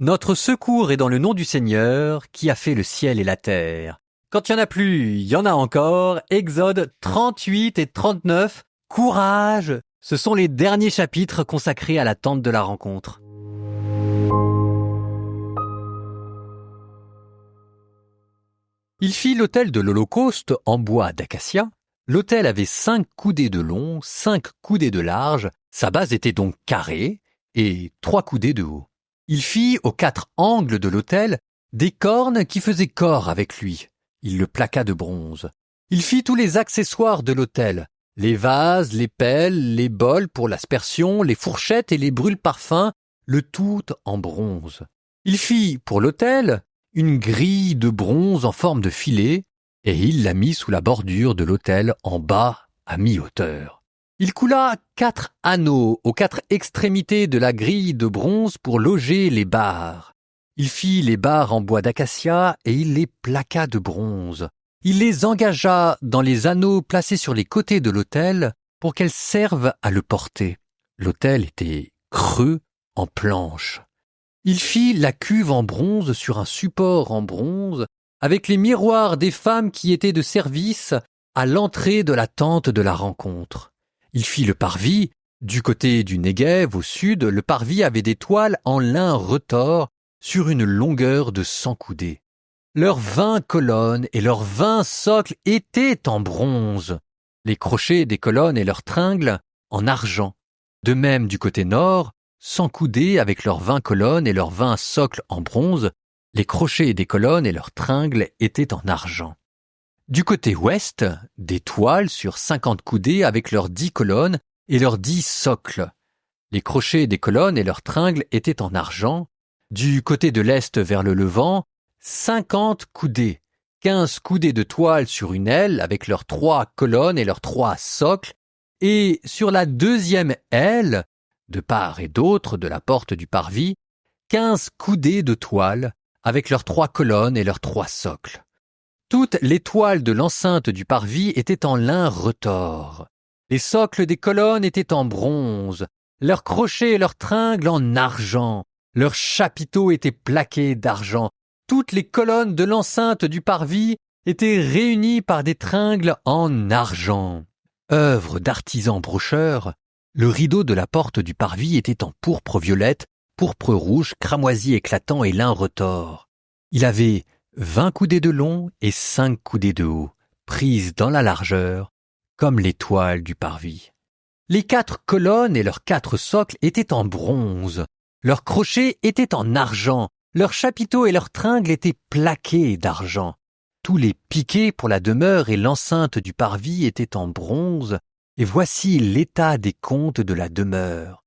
Notre secours est dans le nom du Seigneur qui a fait le ciel et la terre. Quand il y en a plus, il y en a encore. Exode 38 et 39. Courage! Ce sont les derniers chapitres consacrés à la tente de la rencontre. Il fit l'autel de l'Holocauste en bois d'acacia. L'autel avait 5 coudées de long, 5 coudées de large. Sa base était donc carrée et 3 coudées de haut. Il fit aux 4 angles de l'autel des cornes qui faisaient corps avec lui. Il le plaqua de bronze. Il fit tous les accessoires de l'autel, les vases, les pelles, les bols pour l'aspersion, les fourchettes et les brûle-parfums, le tout en bronze. Il fit pour l'autel une grille de bronze en forme de filet, et il la mit sous la bordure de l'autel en bas à mi-hauteur. Il coula 4 anneaux aux 4 extrémités de la grille de bronze pour loger les barres. Il fit les barres en bois d'acacia et il les plaqua de bronze. Il les engagea dans les anneaux placés sur les côtés de l'autel pour qu'elles servent à le porter. L'autel était creux en planche. Il fit la cuve en bronze sur un support en bronze avec les miroirs des femmes qui étaient de service à l'entrée de la tente de la rencontre. Il fit le parvis. Du côté du Néguev, au sud, le parvis avait des toiles en lin retors sur une longueur de 100 coudées. Leurs 20 colonnes et leurs 20 socles étaient en bronze. Les crochets des colonnes et leurs tringles en argent. De même du côté nord, 100 coudées avec leurs 20 colonnes et leurs 20 socles en bronze. Les crochets des colonnes et leurs tringles étaient en argent. Du côté ouest, des toiles sur 50 coudées avec leurs 10 colonnes et leurs 10 socles. Les crochets des colonnes et leurs tringles étaient en argent. Du côté de l'est vers le levant, 50 coudées, 15 coudées de toile sur une aile avec leurs 3 colonnes et leurs 3 socles, et sur la deuxième aile, de part et d'autre de la porte du parvis, 15 coudées de toile avec leurs 3 colonnes et leurs 3 socles. Toutes les toiles de l'enceinte du parvis étaient en lin retors. Les socles des colonnes étaient en bronze, leurs crochets et leurs tringles en argent, leurs chapiteaux étaient plaqués d'argent. Toutes les colonnes de l'enceinte du parvis étaient réunies par des tringles en argent. Œuvre d'artisan brocheur, le rideau de la porte du parvis était en pourpre violette, pourpre rouge, cramoisi éclatant et lin retors. Il avait 20 coudées de long et 5 coudées de haut, prises dans la largeur, comme les toiles du parvis. Les 4 colonnes et leurs 4 socles étaient en bronze, leurs crochets étaient en argent, leurs chapiteaux et leurs tringles étaient plaqués d'argent. Tous les piquets pour la demeure et l'enceinte du parvis étaient en bronze, et voici l'état des comptes de la demeure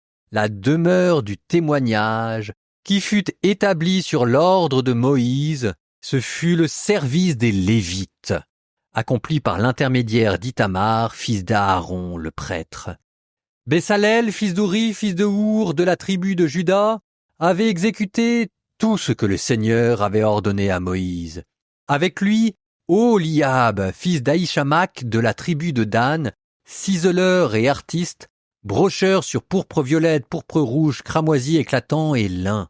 du témoignage, qui fut établie sur l'ordre de Moïse. Ce fut le service des Lévites, accompli par l'intermédiaire d'Ithamar, fils d'Aaron, le prêtre. Bessalel, fils d'Ouri, fils de Our, de la tribu de Juda, avait exécuté tout ce que le Seigneur avait ordonné à Moïse. Avec lui, Oholiab, fils d'Ahishamach, de la tribu de Dan, ciseleur et artiste, brocheur sur pourpre violette, pourpre rouge, cramoisi éclatant et lin.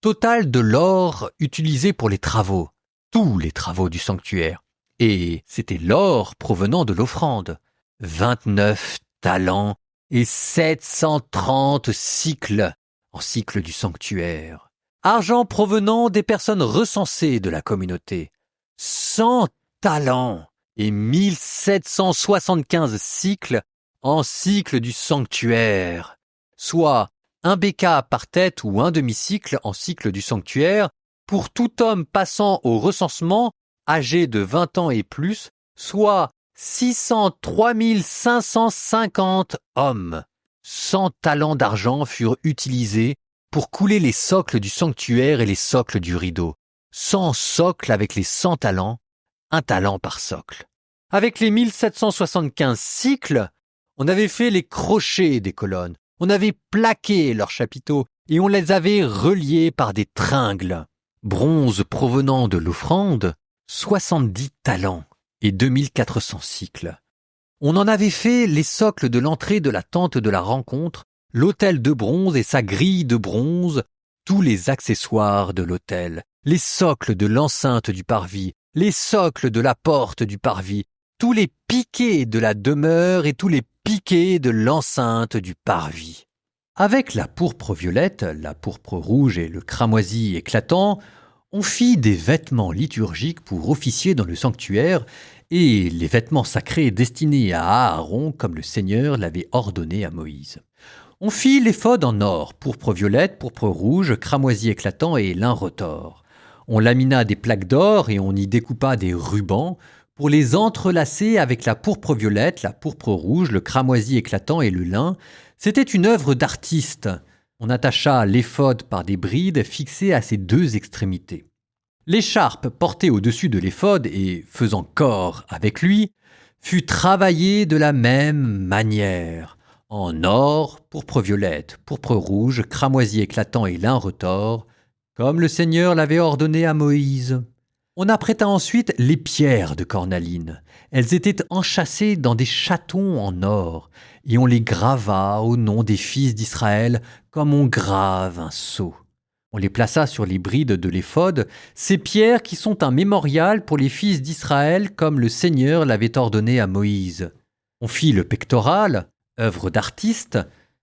Total de l'or utilisé pour les travaux, tous les travaux du sanctuaire. Et c'était l'or provenant de l'offrande. 29 talents et 730 cycles en cycle du sanctuaire. Argent provenant des personnes recensées de la communauté. 100 talents et 1775 cycles en cycle du sanctuaire, soit un béka par tête ou un demi-cycle en cycle du sanctuaire pour tout homme passant au recensement âgé de 20 ans et plus, soit 603 550 hommes. 100 talents d'argent furent utilisés pour couler les socles du sanctuaire et les socles du rideau. 100 socles avec les 100 talents, 1 talent par socle. Avec les 1775 cycles, on avait fait les crochets des colonnes. On avait plaqué leurs chapiteaux et on les avait reliés par des tringles. Bronze provenant de l'offrande, 70 talents et 2400 cycles. On en avait fait les socles de l'entrée de la tente de la rencontre, l'autel de bronze et sa grille de bronze, tous les accessoires de l'autel, les socles de l'enceinte du parvis, les socles de la porte du parvis, tous les piquets de la demeure et tous les piquets de l'enceinte du parvis. Avec la pourpre violette, la pourpre rouge et le cramoisi éclatant, on fit des vêtements liturgiques pour officier dans le sanctuaire et les vêtements sacrés destinés à Aaron comme le Seigneur l'avait ordonné à Moïse. On fit l'éphod en or, pourpre violette, pourpre rouge, cramoisi éclatant et lin retors. On lamina des plaques d'or et on y découpa des rubans pour les entrelacer avec la pourpre violette, la pourpre rouge, le cramoisi éclatant et le lin. C'était une œuvre d'artiste. On attacha l'éphod par des brides fixées à ses deux extrémités. L'écharpe portée au-dessus de l'éphod et faisant corps avec lui fut travaillée de la même manière, en or, pourpre violette, pourpre rouge, cramoisi éclatant et lin retors, comme le Seigneur l'avait ordonné à Moïse. On apprêta ensuite les pierres de cornaline. Elles étaient enchâssées dans des chatons en or, et on les grava au nom des fils d'Israël comme on grave un sceau. On les plaça sur les brides de l'éphod, ces pierres qui sont un mémorial pour les fils d'Israël comme le Seigneur l'avait ordonné à Moïse. On fit le pectoral, œuvre d'artiste,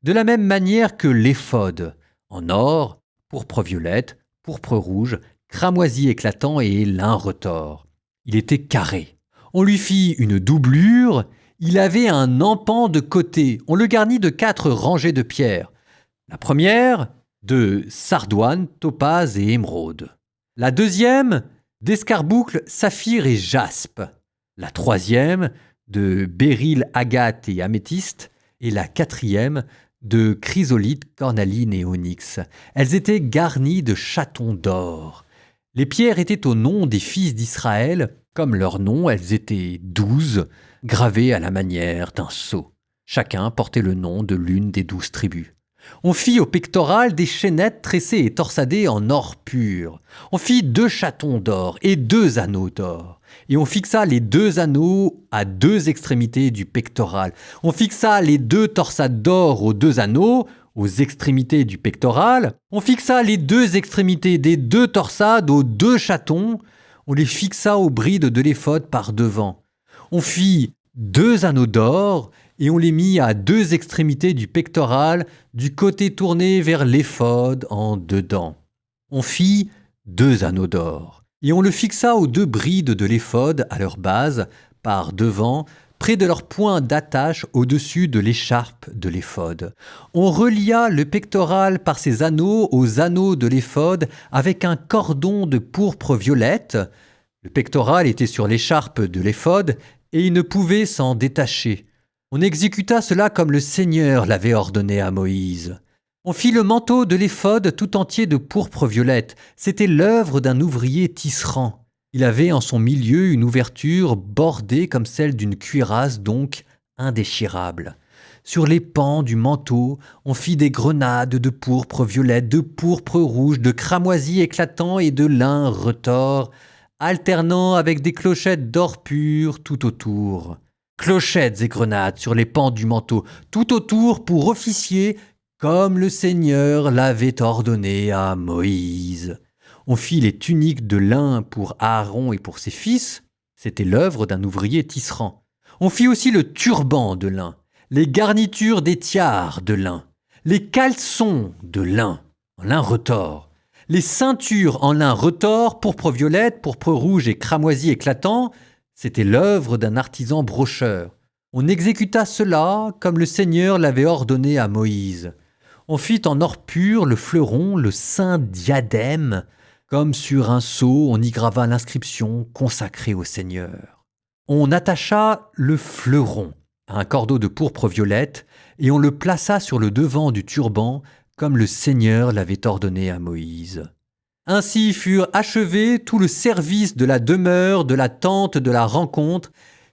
de la même manière que l'éphod, en or, pourpre violette, pourpre rouge, cramoisi éclatant et lin retors. Il était carré. On lui fit une doublure, il avait un empan de côté, on le garnit de 4 rangées de pierres. La première, de sardoine, topaze et émeraude. La deuxième, d'escarboucle, saphir et jaspe. La troisième, de béryl, agate et améthyste. Et la quatrième, de chrysolite, cornaline et onyx. Elles étaient garnies de chatons d'or. Les pierres étaient au nom des fils d'Israël. Comme leur nom, elles étaient 12, gravées à la manière d'un sceau. Chacun portait le nom de l'une des 12 tribus. On fit au pectoral des chaînettes tressées et torsadées en or pur. On fit 2 chatons d'or et 2 anneaux d'or. Et on fixa les 2 anneaux à 2 extrémités du pectoral. On fixa les 2 torsades d'or aux 2 anneaux, aux extrémités du pectoral. On fixa les 2 extrémités des 2 torsades aux 2 chatons. On les fixa aux brides de l'éphod par devant. On fit 2 anneaux d'or et on les mit à 2 extrémités du pectoral, du côté tourné vers l'éphod en dedans. On fit 2 anneaux d'or et on le fixa aux 2 brides de l'éphod à leur base, par devant, près de leur point d'attache au-dessus de l'écharpe de l'éphod. On relia le pectoral par ses anneaux aux anneaux de l'éphod avec un cordon de pourpre violette. Le pectoral était sur l'écharpe de l'éphod et il ne pouvait s'en détacher. On exécuta cela comme le Seigneur l'avait ordonné à Moïse. On fit le manteau de l'éphod tout entier de pourpre violette. C'était l'œuvre d'un ouvrier tisserand. Il avait en son milieu une ouverture bordée comme celle d'une cuirasse, donc indéchirable. Sur les pans du manteau, on fit des grenades de pourpre violette, de pourpre rouge, de cramoisi éclatant et de lin retors, alternant avec des clochettes d'or pur tout autour. Clochettes et grenades sur les pans du manteau, tout autour pour officier, comme le Seigneur l'avait ordonné à Moïse. On fit les tuniques de lin pour Aaron et pour ses fils. C'était l'œuvre d'un ouvrier tisserand. On fit aussi le turban de lin, les garnitures des tiares de lin, les caleçons de lin, en lin retors, les ceintures en lin retors, pourpre violette, pourpre rouge et cramoisi éclatant. C'était l'œuvre d'un artisan brocheur. On exécuta cela comme le Seigneur l'avait ordonné à Moïse. On fit en or pur le fleuron, le saint diadème. Comme sur un sceau, on y grava l'inscription « Consacré au Seigneur ». On attacha le fleuron à un cordeau de pourpre violette et on le plaça sur le devant du turban comme le Seigneur l'avait ordonné à Moïse. Ainsi furent achevés tout le service de la demeure, de la tente de la rencontre.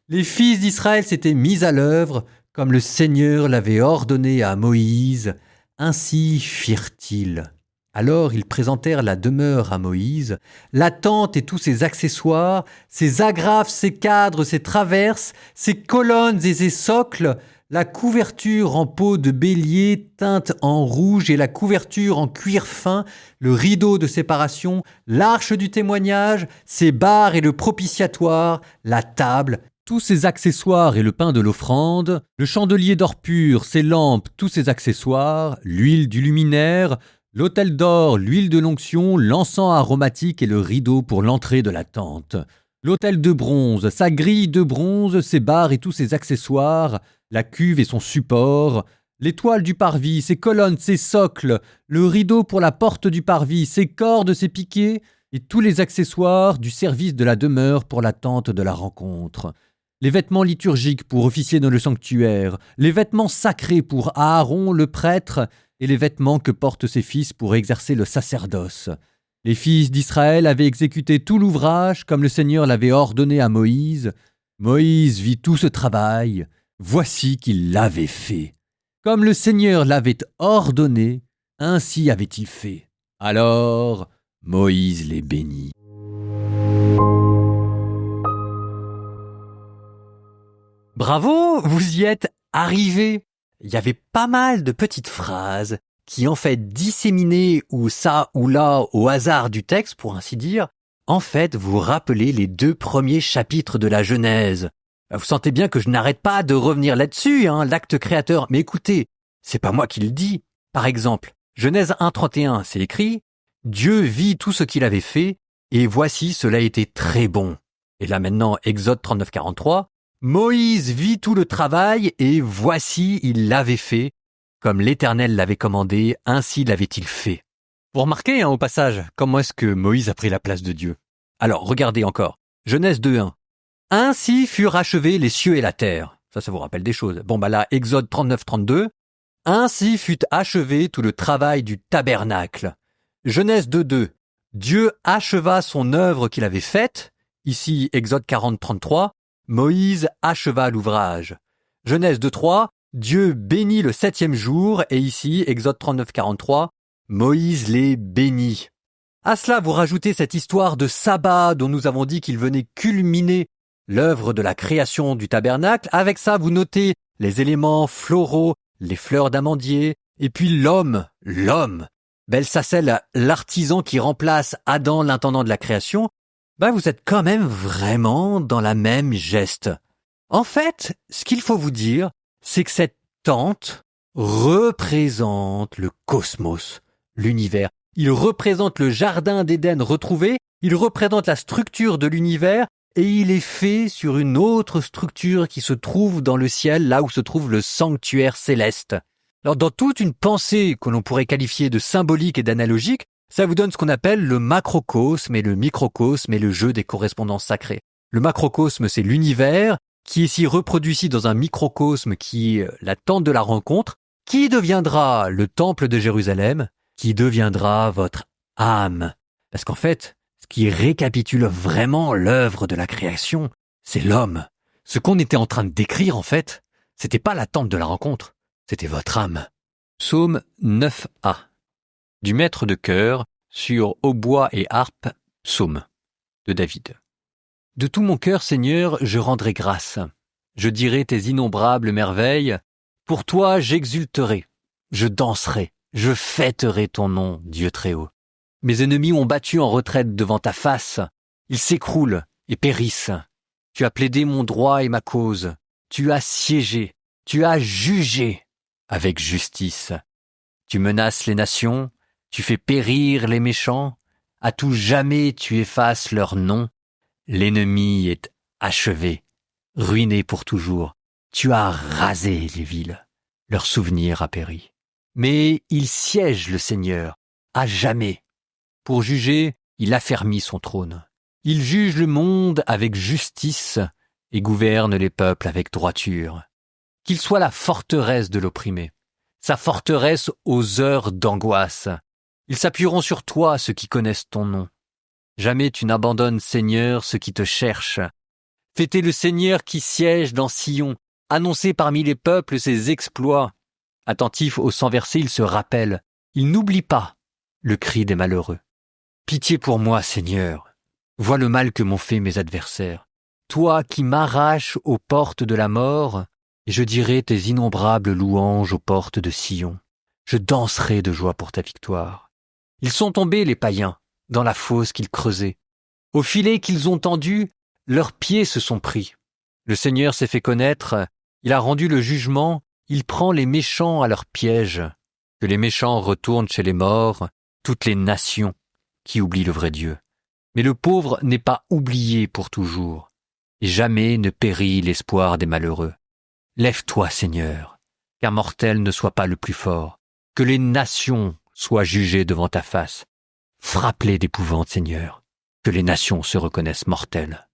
Les fils d'Israël s'étaient mis à l'œuvre comme le Seigneur l'avait ordonné à Moïse. Ainsi firent-ils. Alors ils présentèrent la demeure à Moïse, la tente et tous ses accessoires, ses agrafes, ses cadres, ses traverses, ses colonnes et ses socles, la couverture en peau de bélier teinte en rouge et la couverture en cuir fin, le rideau de séparation, l'arche du témoignage, ses barres et le propitiatoire, la table, tous ses accessoires et le pain de l'offrande, le chandelier d'or pur, ses lampes, tous ses accessoires, l'huile du luminaire, l'autel d'or, l'huile de l'onction, l'encens aromatique et le rideau pour l'entrée de la tente. L'autel de bronze, sa grille de bronze, ses barres et tous ses accessoires, la cuve et son support, l'étoile du parvis, ses colonnes, ses socles, le rideau pour la porte du parvis, ses cordes, ses piquets, et tous les accessoires du service de la demeure pour la tente de la rencontre. Les vêtements liturgiques pour officier dans le sanctuaire, les vêtements sacrés pour Aaron le prêtre, et les vêtements que portent ses fils pour exercer le sacerdoce. Les fils d'Israël avaient exécuté tout l'ouvrage comme le Seigneur l'avait ordonné à Moïse. Moïse vit tout ce travail. Voici qu'il l'avait fait. Comme le Seigneur l'avait ordonné, ainsi avait-il fait. Alors, Moïse les bénit. Bravo, vous y êtes arrivés. Il y avait pas mal de petites phrases qui en fait disséminées ou ça ou là au hasard du texte, pour ainsi dire, en fait vous rappelez les 2 premiers chapitres de la Genèse. Vous sentez bien que je n'arrête pas de revenir là-dessus, l'acte créateur. Mais écoutez, c'est pas moi qui le dis. Par exemple, Genèse 1:31, c'est écrit « Dieu vit tout ce qu'il avait fait, et voici cela était très bon ». Et là maintenant, Exode 39:43, Moïse vit tout le travail, et voici il l'avait fait. Comme l'Éternel l'avait commandé, ainsi l'avait-il fait. Vous remarquez au passage, comment est-ce que Moïse a pris la place de Dieu? Alors, regardez encore. Genèse 2:1. Ainsi furent achevés les cieux et la terre. Ça vous rappelle des choses. Bon, là, Exode 39:32. Ainsi fut achevé tout le travail du tabernacle. Genèse 2:2. Dieu acheva son œuvre qu'il avait faite. Ici, Exode 40:33. Moïse acheva l'ouvrage. Genèse 2:3. Dieu bénit le 7e jour, et ici, Exode 39:43, Moïse les bénit. À cela, vous rajoutez cette histoire de sabbat dont nous avons dit qu'il venait culminer l'œuvre de la création du tabernacle. Avec ça, vous notez les éléments floraux, les fleurs d'amandier, et puis l'homme. Belsacèl, l'artisan qui remplace Adam, l'intendant de la création. Vous êtes quand même vraiment dans la même geste. En fait, ce qu'il faut vous dire, c'est que cette tente représente le cosmos, l'univers. Il représente le jardin d'Éden retrouvé, il représente la structure de l'univers, et il est fait sur une autre structure qui se trouve dans le ciel, là où se trouve le sanctuaire céleste. Alors dans toute une pensée que l'on pourrait qualifier de symbolique et d'analogique, ça vous donne ce qu'on appelle le macrocosme et le microcosme et le jeu des correspondances sacrées. Le macrocosme, c'est l'univers, qui est ici reproduit ici dans un microcosme qui est la tente de la rencontre, qui deviendra le temple de Jérusalem, qui deviendra votre âme. Parce qu'en fait, ce qui récapitule vraiment l'œuvre de la création, c'est l'homme. Ce qu'on était en train de décrire, en fait, c'était pas la tente de la rencontre, c'était votre âme. Psaume 9a. Du maître de chœur sur hautbois et harpe, psaume de David. De tout mon cœur, Seigneur, je rendrai grâce. Je dirai tes innombrables merveilles. Pour toi, j'exulterai. Je danserai. Je fêterai ton nom, Dieu très haut. Mes ennemis ont battu en retraite devant ta face. Ils s'écroulent et périssent. Tu as plaidé mon droit et ma cause. Tu as siégé. Tu as jugé avec justice. Tu menaces les nations. Tu fais périr les méchants. À tout jamais tu effaces leur nom. L'ennemi est achevé, ruiné pour toujours. Tu as rasé les villes, leur souvenir a péri. Mais il siège le Seigneur, à jamais. Pour juger, il affermit son trône. Il juge le monde avec justice et gouverne les peuples avec droiture. Qu'il soit la forteresse de l'opprimé, sa forteresse aux heures d'angoisse. Ils s'appuieront sur toi, ceux qui connaissent ton nom. Jamais tu n'abandonnes, Seigneur, ceux qui te cherchent. Fêtez le Seigneur qui siège dans Sion, annoncez parmi les peuples ses exploits. Attentif au sang versé, il se rappelle. Il n'oublie pas le cri des malheureux. Pitié pour moi, Seigneur. Vois le mal que m'ont fait mes adversaires. Toi qui m'arraches aux portes de la mort, et je dirai tes innombrables louanges aux portes de Sion. Je danserai de joie pour ta victoire. Ils sont tombés, les païens, dans la fosse qu'ils creusaient. Au filet qu'ils ont tendu, leurs pieds se sont pris. Le Seigneur s'est fait connaître, il a rendu le jugement, il prend les méchants à leur piège. Que les méchants retournent chez les morts, toutes les nations qui oublient le vrai Dieu. Mais le pauvre n'est pas oublié pour toujours, et jamais ne périt l'espoir des malheureux. Lève-toi, Seigneur, qu'un mortel ne soit pas le plus fort, que les nations soient jugées devant ta face. Frappe-les d'épouvante, Seigneur, que les nations se reconnaissent mortelles.